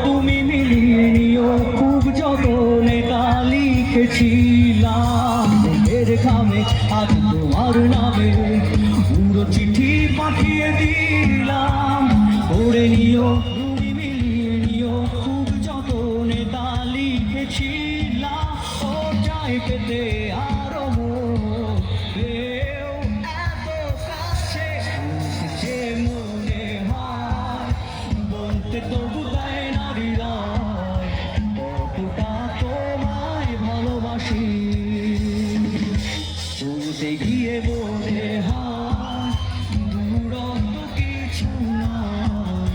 তুমি মিলিয়ে নিও, খুব যতনে তা লিখেছিলাম। এর ঘামে আজ তোমার নামে পুরো চিঠি পাঠিয়ে দিলাম। পড়ে নিও, তুমি মিলিয়ে নিও, খুব যতনে তা লিখেছিলাম। ও চাই পেতে আরো মন, এত কাছে যে মনে হয় বলতে তবু দেয় না হৃদয় কতটা তোমায় ভালোবাসি। বলতে গিয়ে মনে হয় দূরত্ব কিছু নয়,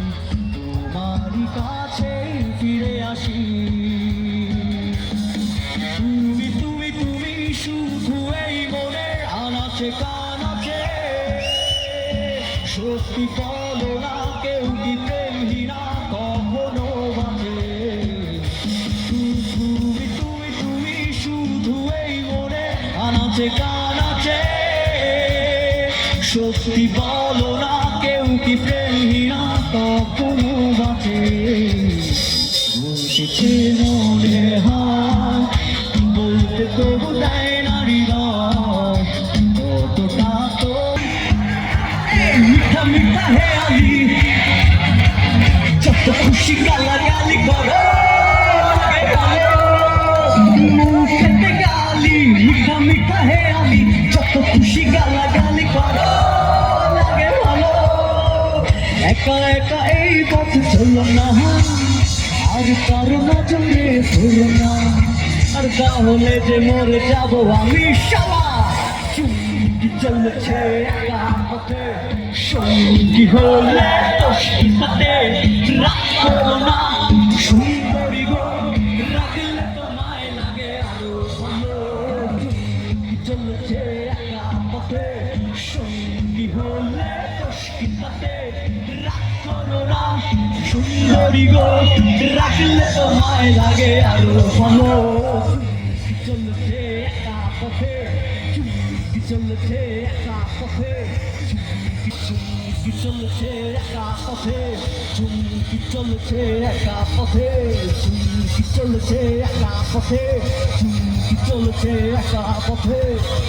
তোমারই কাছে ফিরে আসি। তুমি তুমি তুমি শুধু এই মনে আনাচে কানাচে, সত্যি বলো না কেউ কি প্রেমহীনা কখনো বাঁচে। তুমি তুমি তুমি শুধু এই মনে আনাচে কানাচে, সত্যি বলো না কেউ কি প্রেমহীনা কখনো বাঁচে। বলতে মনে হয় বলতে তবু দেয় না হৃদয় কতটা তো মিঠা মিঠা হে আলি, যত খুশি গালাগালি করো মুখেতে গালি। মিঠা মিঠা হে আলি, যত খুশি গালাগালি করো লাগে ভালো। একা একা এই পথ চলো না, আর কারো নজরে ভুলো না, আর তাহলে যে মরে যাবো আমি শালা। চুমকি চলছে একা পথে, সঙ্গী হলে দোষী সাথে রাগ করো না। সুন্দরী গো রাখলে তোমায় লাগে আরো ভালো। চুমকি চলছে একা পথে, সঙ্গী হলে দোষী সাথে রাগ করো না। সুন্দরী গো রাখলে তোমায় লাগে আরো ভালো। চলছে একা পথে, চুমকি চলছে একা পথে, চুমকি চলছে একা পথে, চুমকি চলছে একা পথে, চুমকি চলছে একা পথে, চুমকি চলছে একা পথে,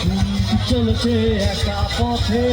চুমকি চলছে একা পথে।